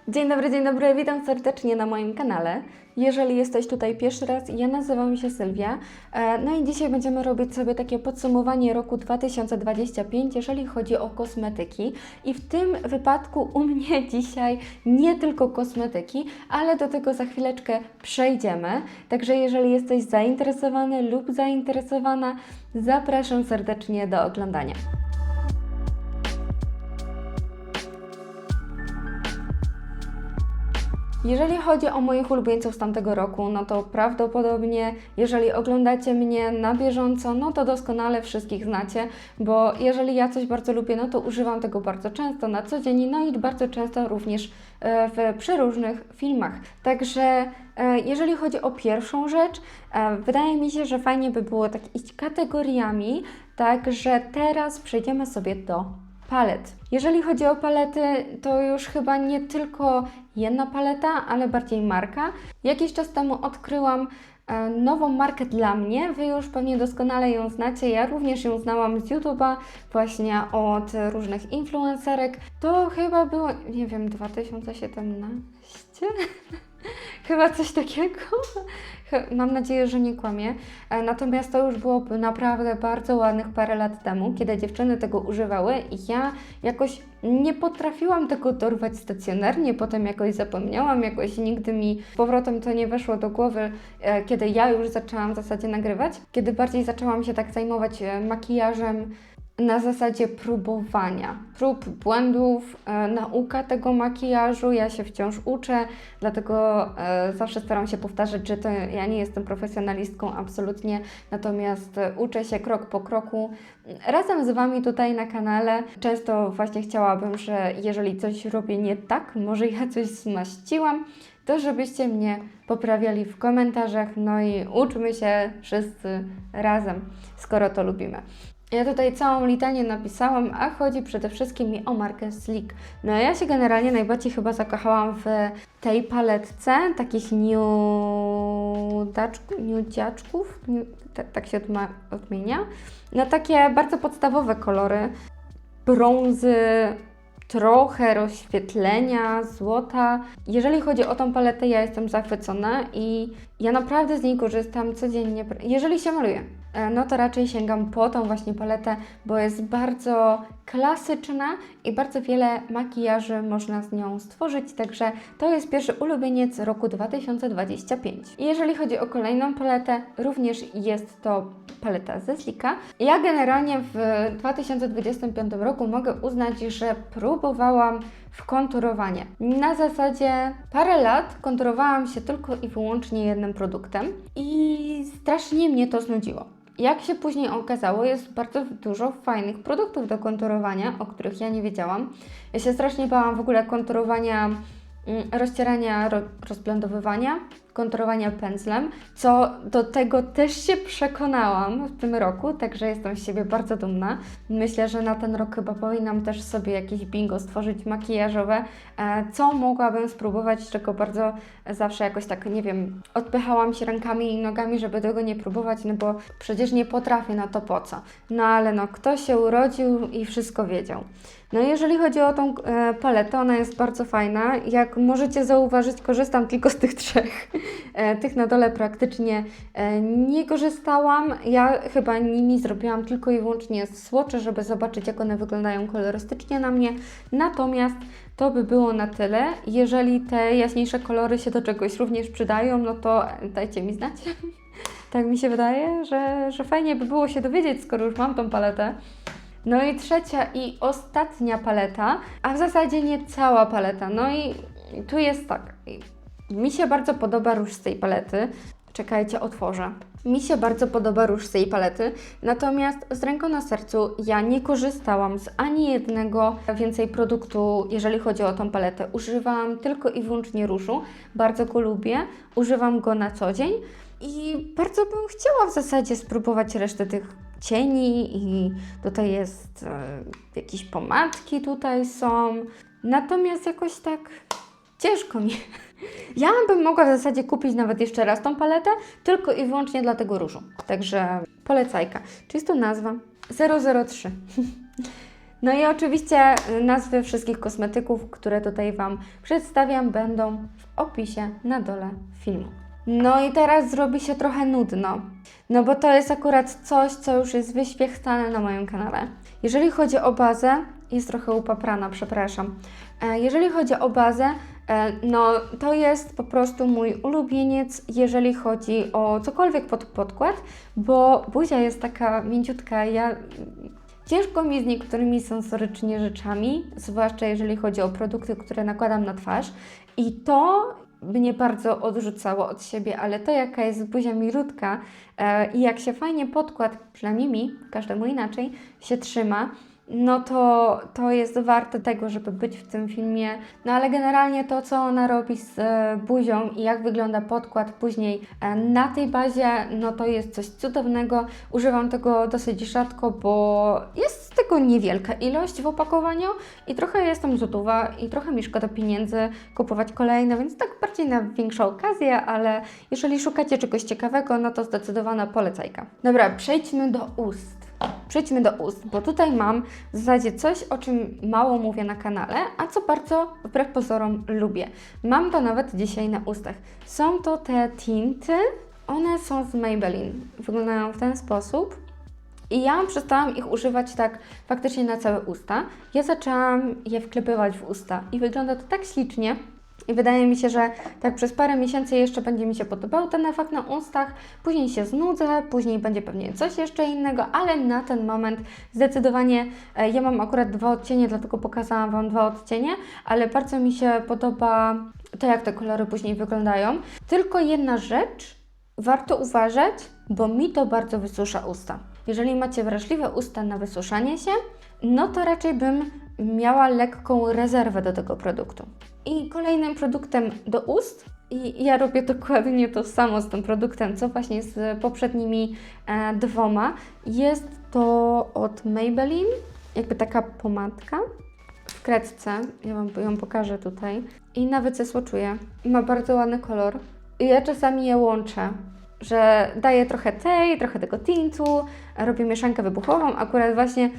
Dzień dobry, witam serdecznie na moim kanale. Jeżeli jesteś tutaj pierwszy raz, ja nazywam się Sylwia. No i dzisiaj będziemy robić sobie takie podsumowanie roku 2025, jeżeli chodzi o kosmetyki. I w tym wypadku u mnie dzisiaj nie tylko kosmetyki, ale do tego za chwileczkę przejdziemy. Także jeżeli jesteś zainteresowany lub zainteresowana, zapraszam serdecznie do oglądania. Jeżeli chodzi o moich ulubieńców z tamtego roku, no to prawdopodobnie, jeżeli oglądacie mnie na bieżąco, no to doskonale wszystkich znacie, bo jeżeli ja coś bardzo lubię, no to używam tego bardzo często na co dzień, no i bardzo często również w przeróżnych filmach. Także jeżeli chodzi o pierwszą rzecz, wydaje mi się, że fajnie by było tak iść kategoriami, także teraz przejdziemy sobie do palet. Jeżeli chodzi o palety, to już chyba nie tylko jedna paleta, ale bardziej marka. Jakiś czas temu odkryłam nową markę dla mnie. Wy już pewnie doskonale ją znacie. Ja również ją znałam z YouTube'a, właśnie od różnych influencerek. To chyba było, nie wiem, 2017? Chyba coś takiego. Mam nadzieję, że nie kłamię. Natomiast to już było naprawdę bardzo ładnych parę lat temu, kiedy dziewczyny tego używały i ja jakoś nie potrafiłam tego dorwać stacjonarnie, potem jakoś zapomniałam, jakoś nigdy mi z powrotem to nie weszło do głowy, kiedy ja już zaczęłam w zasadzie nagrywać, kiedy bardziej zaczęłam się tak zajmować makijażem na zasadzie próbowania, prób, błędów, nauka tego makijażu. Ja się wciąż uczę, dlatego zawsze staram się powtarzać, że to ja nie jestem profesjonalistką absolutnie, natomiast uczę się krok po kroku razem z Wami tutaj na kanale. Często właśnie chciałabym, że jeżeli coś robię nie tak, może ja coś zmaściłam, to żebyście mnie poprawiali w komentarzach, no i uczmy się wszyscy razem, skoro to lubimy. Ja tutaj całą litanię napisałam, a chodzi przede wszystkim mi o markę Sleek. No ja się generalnie najbardziej chyba zakochałam w tej paletce takich nudziaczków, tak się odmienia. No takie bardzo podstawowe kolory, brązy, trochę rozświetlenia, złota. Jeżeli chodzi o tą paletę, ja jestem zachwycona i ja naprawdę z niej korzystam codziennie. Jeżeli się maluję, no to raczej sięgam po tą właśnie paletę, bo jest bardzo klasyczna i bardzo wiele makijaży można z nią stworzyć, także to jest pierwszy ulubieniec roku 2025. I jeżeli chodzi o kolejną paletę, również jest to paleta ze Sleeka. Ja generalnie w 2025 roku mogę uznać, że próbowałam w konturowanie. Na zasadzie parę lat konturowałam się tylko i wyłącznie jednym produktem i strasznie mnie to znudziło. Jak się później okazało, jest bardzo dużo fajnych produktów do konturowania, o których ja nie wiedziałam. Ja się strasznie bałam w ogóle konturowania, rozcierania, rozblendowywania, konturowania pędzlem, co do tego też się przekonałam w tym roku, także jestem z siebie bardzo dumna. Myślę, że na ten rok chyba powinnam też sobie jakieś bingo stworzyć makijażowe, co mogłabym spróbować, czego bardzo zawsze jakoś tak, nie wiem, odpychałam się rękami i nogami, żeby tego nie próbować, no bo przecież nie potrafię, no to po co? No ale no, kto się urodził i wszystko wiedział. No jeżeli chodzi o tą paletę, ona jest bardzo fajna. Jak możecie zauważyć, korzystam tylko z tych trzech. Tych na dole praktycznie nie korzystałam. Ja chyba nimi zrobiłam tylko i wyłącznie swatche, żeby zobaczyć, jak one wyglądają kolorystycznie na mnie. Natomiast to by było na tyle. Jeżeli te jaśniejsze kolory się do czegoś również przydają, no to dajcie mi znać. Tak mi się wydaje, że fajnie by było się dowiedzieć, skoro już mam tą paletę. No i trzecia i ostatnia paleta, a w zasadzie nie cała paleta. No i tu jest tak. Mi się bardzo podoba róż z tej palety. Czekajcie, otworzę. Mi się bardzo podoba róż z tej palety, natomiast z ręką na sercu ja nie korzystałam z ani jednego więcej produktu, jeżeli chodzi o tą paletę. Używałam tylko i wyłącznie różu, bardzo go lubię, używam go na co dzień i bardzo bym chciała w zasadzie spróbować resztę tych cieni i tutaj jest jakieś pomadki tutaj są, natomiast jakoś tak ciężko mi. Ja bym mogła w zasadzie kupić nawet jeszcze raz tą paletę, tylko i wyłącznie dla tego różu. Także polecajka. Czy jest to nazwa? 003. No i oczywiście nazwy wszystkich kosmetyków, które tutaj Wam przedstawiam, będą w opisie na dole filmu. No i teraz zrobi się trochę nudno, no bo to jest akurat coś, co już jest wyświechtane na moim kanale. Jeżeli chodzi o bazę, jest trochę upaprana, przepraszam. Jeżeli chodzi o bazę, no to jest po prostu mój ulubieniec, jeżeli chodzi o cokolwiek pod podkład, bo buzia jest taka mięciutka, ciężko mi z niektórymi sensorycznie rzeczami, zwłaszcza jeżeli chodzi o produkty, które nakładam na twarz i to mnie bardzo odrzucało od siebie, ale to jaka jest buzia milutka i jak się fajnie podkład, przynajmniej mi, każdemu inaczej, się trzyma, no to jest warte tego, żeby być w tym filmie. No ale generalnie to, co ona robi z buzią i jak wygląda podkład później na tej bazie, no to jest coś cudownego. Używam tego dosyć rzadko, bo jest tego niewielka ilość w opakowaniu i trochę jestem złotówa i trochę mi szkoda pieniędzy kupować kolejne, więc tak bardziej na większą okazję, ale jeżeli szukacie czegoś ciekawego, no to zdecydowana polecajka. Dobra, przejdźmy do ust. Bo tutaj mam w zasadzie coś, o czym mało mówię na kanale, a co bardzo wbrew pozorom lubię. Mam to nawet dzisiaj na ustach. Są to te tinty, one są z Maybelline. Wyglądają w ten sposób. I ja przestałam ich używać tak faktycznie na całe usta. Ja zaczęłam je wklepywać w usta i wygląda to tak ślicznie. I wydaje mi się, że tak przez parę miesięcy jeszcze będzie mi się podobał ten efekt na ustach, później się znudzę, później będzie pewnie coś jeszcze innego, ale na ten moment zdecydowanie ja mam akurat 2 odcienie, dlatego pokazałam Wam 2 odcienie, ale bardzo mi się podoba to, jak te kolory później wyglądają. Tylko jedna rzecz, warto uważać, bo mi to bardzo wysusza usta. Jeżeli macie wrażliwe usta na wysuszanie się, no to raczej bym miała lekką rezerwę do tego produktu. I kolejnym produktem do ust, i ja robię dokładnie to samo z tym produktem, co właśnie z poprzednimi 2, jest to od Maybelline, jakby taka pomadka w kredce, ja Wam ją pokażę tutaj, i nawet zesłoczuję. Ma bardzo ładny kolor i ja czasami je łączę, że daję trochę tej, trochę tego tintu, robię mieszankę wybuchową, akurat właśnie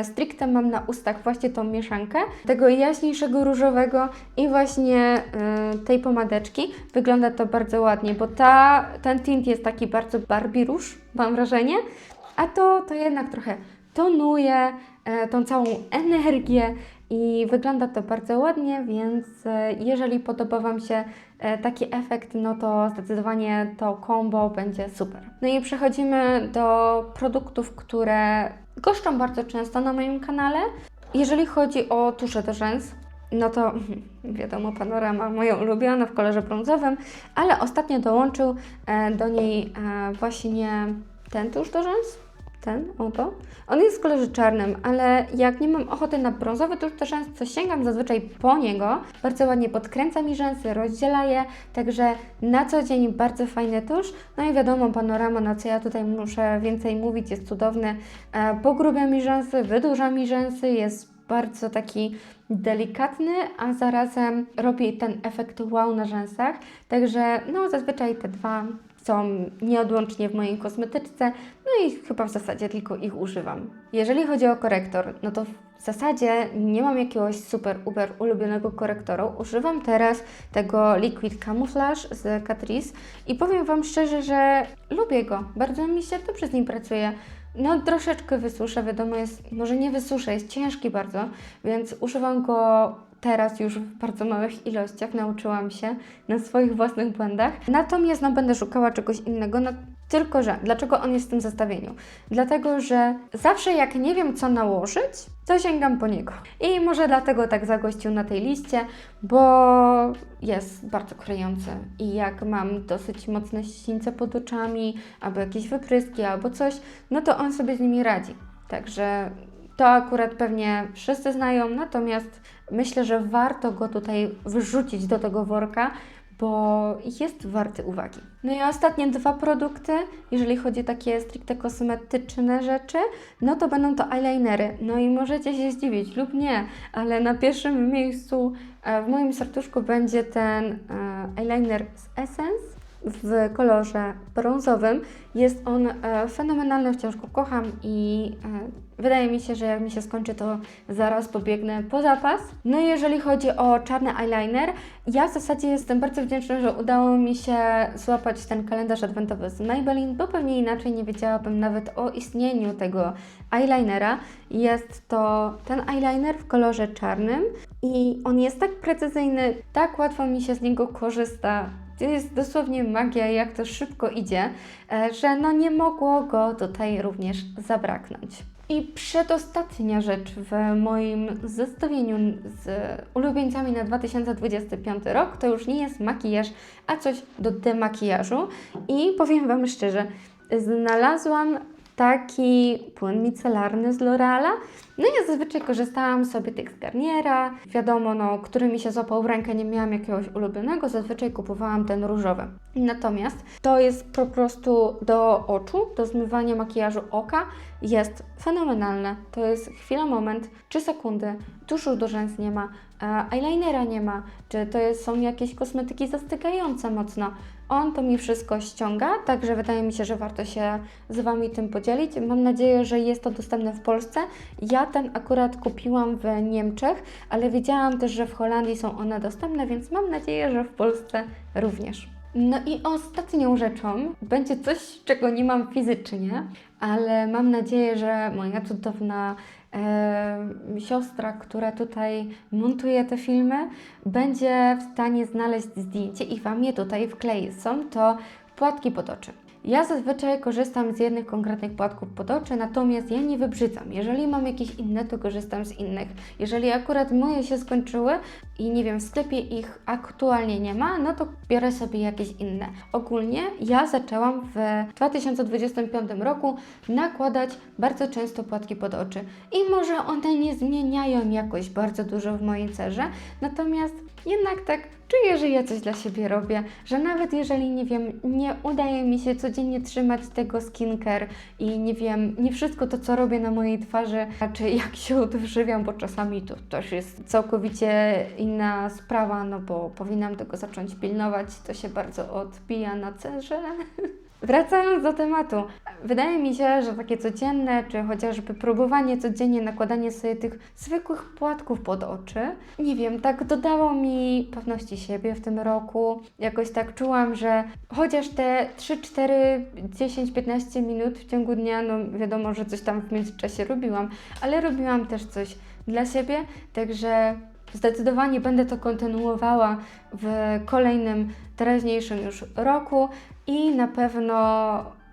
stricte mam na ustach właśnie tą mieszankę tego jaśniejszego różowego i właśnie tej pomadeczki. Wygląda to bardzo ładnie, bo ten tint jest taki bardzo Barbie róż, mam wrażenie, a to jednak trochę tonuje tą całą energię i wygląda to bardzo ładnie, więc jeżeli podoba Wam się taki efekt, no to zdecydowanie to combo będzie super. No i przechodzimy do produktów, które goszczą bardzo często na moim kanale. Jeżeli chodzi o tusze do rzęs, no to wiadomo, Panorama, moja ulubiona w kolorze brązowym, ale ostatnio dołączył do niej właśnie ten tusz do rzęs. Ten, oto. On jest w kolorze czarnym, ale jak nie mam ochoty na brązowy tusz do rzęs, to sięgam zazwyczaj po niego. Bardzo ładnie podkręca mi rzęsy, rozdziela je, także na co dzień bardzo fajny tusz. No i wiadomo, Panorama, no co ja tutaj muszę więcej mówić, jest cudowny. Pogrubia mi rzęsy, wydłuża mi rzęsy, jest bardzo taki delikatny, a zarazem robi ten efekt wow na rzęsach. Także no zazwyczaj te 2 są nieodłącznie w mojej kosmetyczce, no i chyba w zasadzie tylko ich używam. Jeżeli chodzi o korektor, no to w zasadzie nie mam jakiegoś super ulubionego korektoru. Używam teraz tego Liquid Camouflage z Catrice i powiem Wam szczerze, że lubię go. Bardzo mi się dobrze z nim pracuje. No troszeczkę wysuszę, wiadomo, może nie wysuszę, jest ciężki bardzo, więc używam go teraz już w bardzo małych ilościach, nauczyłam się na swoich własnych błędach. Natomiast no, będę szukała czegoś innego, no, tylko że dlaczego on jest w tym zestawieniu? Dlatego, że zawsze jak nie wiem co nałożyć, to sięgam po niego. I może dlatego tak zagościł na tej liście, bo jest bardzo kryjący i jak mam dosyć mocne ścińce pod oczami, albo jakieś wypryski, albo coś, no to on sobie z nimi radzi. Także to akurat pewnie wszyscy znają, natomiast myślę, że warto go tutaj wrzucić do tego worka, bo jest warty uwagi. No i ostatnie 2 produkty, jeżeli chodzi o takie stricte kosmetyczne rzeczy, no to będą to eyelinery. No i możecie się zdziwić lub nie, ale na pierwszym miejscu w moim serduszku będzie ten eyeliner z Essence. w kolorze brązowym. Jest on fenomenalny, wciąż go kocham i wydaje mi się, że jak mi się skończy, to zaraz pobiegnę po zapas. No i jeżeli chodzi o czarny eyeliner, ja w zasadzie jestem bardzo wdzięczna, że udało mi się złapać ten kalendarz adwentowy z Maybelline, bo pewnie inaczej nie wiedziałabym nawet o istnieniu tego eyelinera. Jest to ten eyeliner w kolorze czarnym i on jest tak precyzyjny, tak łatwo mi się z niego korzysta. To jest dosłownie magia, jak to szybko idzie, że no nie mogło go tutaj również zabraknąć. I przedostatnia rzecz w moim zestawieniu z ulubieńcami na 2025 rok to już nie jest makijaż, a coś do demakijażu. I powiem Wam szczerze, znalazłam taki płyn micelarny z L'Oreala. No i ja zazwyczaj korzystałam sobie tych z Garniera. Wiadomo, no, który mi się złapał w rękę, nie miałam jakiegoś ulubionego, zazwyczaj kupowałam ten różowy. Natomiast to jest po prostu do oczu, do zmywania makijażu oka. Jest fenomenalne. To jest chwila, moment, 3 sekundy, tuszu do rzęs nie ma, eyelinera nie ma, czy to są jakieś kosmetyki zastygające mocno. On to mi wszystko ściąga, także wydaje mi się, że warto się z Wami tym podzielić. Mam nadzieję, że jest to dostępne w Polsce. Ja ten akurat kupiłam w Niemczech, ale wiedziałam też, że w Holandii są one dostępne, więc mam nadzieję, że w Polsce również. No i ostatnią rzeczą będzie coś, czego nie mam fizycznie, ale mam nadzieję, że moja cudowna siostra, która tutaj montuje te filmy, będzie w stanie znaleźć zdjęcie i Wam je tutaj wklei. Są to płatki pod oczy. Ja zazwyczaj korzystam z jednych konkretnych płatków pod oczy, natomiast ja nie wybrzydzam. Jeżeli mam jakieś inne, to korzystam z innych. Jeżeli akurat moje się skończyły i nie wiem, w sklepie ich aktualnie nie ma, no to biorę sobie jakieś inne. Ogólnie ja zaczęłam w 2025 roku nakładać bardzo często płatki pod oczy. I może one nie zmieniają jakoś bardzo dużo w mojej cerze, natomiast jednak tak czuję, że ja coś dla siebie robię, że nawet jeżeli, nie wiem, nie udaje mi się codziennie trzymać tego skincare i nie wiem, nie wszystko to, co robię na mojej twarzy, czy jak się odżywiam, bo czasami to też jest całkowicie inna sprawa, no bo powinnam tego zacząć pilnować, to się bardzo odbija na cerze. Wracając do tematu, wydaje mi się, że takie codzienne, czy chociażby próbowanie codziennie nakładanie sobie tych zwykłych płatków pod oczy, nie wiem, tak dodało mi pewności siebie w tym roku. Jakoś tak czułam, że chociaż te 3, 4, 10, 15 minut w ciągu dnia, no wiadomo, że coś tam w międzyczasie robiłam, ale robiłam też coś dla siebie, także zdecydowanie będę to kontynuowała w kolejnym, teraźniejszym już roku i na pewno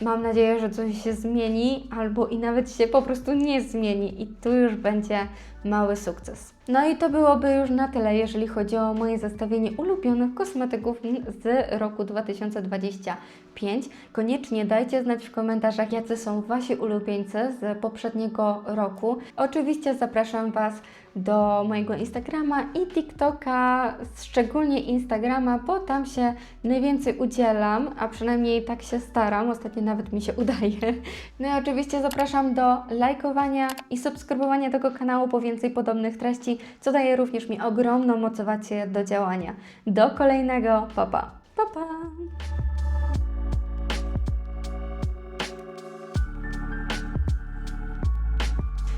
mam nadzieję, że coś się zmieni albo i nawet się po prostu nie zmieni i tu już będzie mały sukces. No i to byłoby już na tyle, jeżeli chodzi o moje zestawienie ulubionych kosmetyków z roku 2025. Koniecznie dajcie znać w komentarzach, jacy są Wasi ulubieńcy z poprzedniego roku. Oczywiście zapraszam Was do mojego Instagrama i TikToka, szczególnie Instagrama, bo tam się najwięcej udzielam, a przynajmniej tak się staram, ostatnio nawet mi się udaje. No i oczywiście zapraszam do lajkowania i subskrybowania tego kanału po więcej podobnych treści, co daje również mi ogromną motywację do działania. Do kolejnego, pa pa! Pa pa!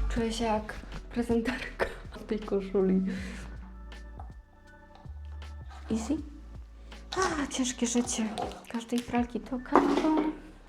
Czuję się jak prezenterka w tej koszuli. Easy? Ciężkie życie. Każdej pralki to karton.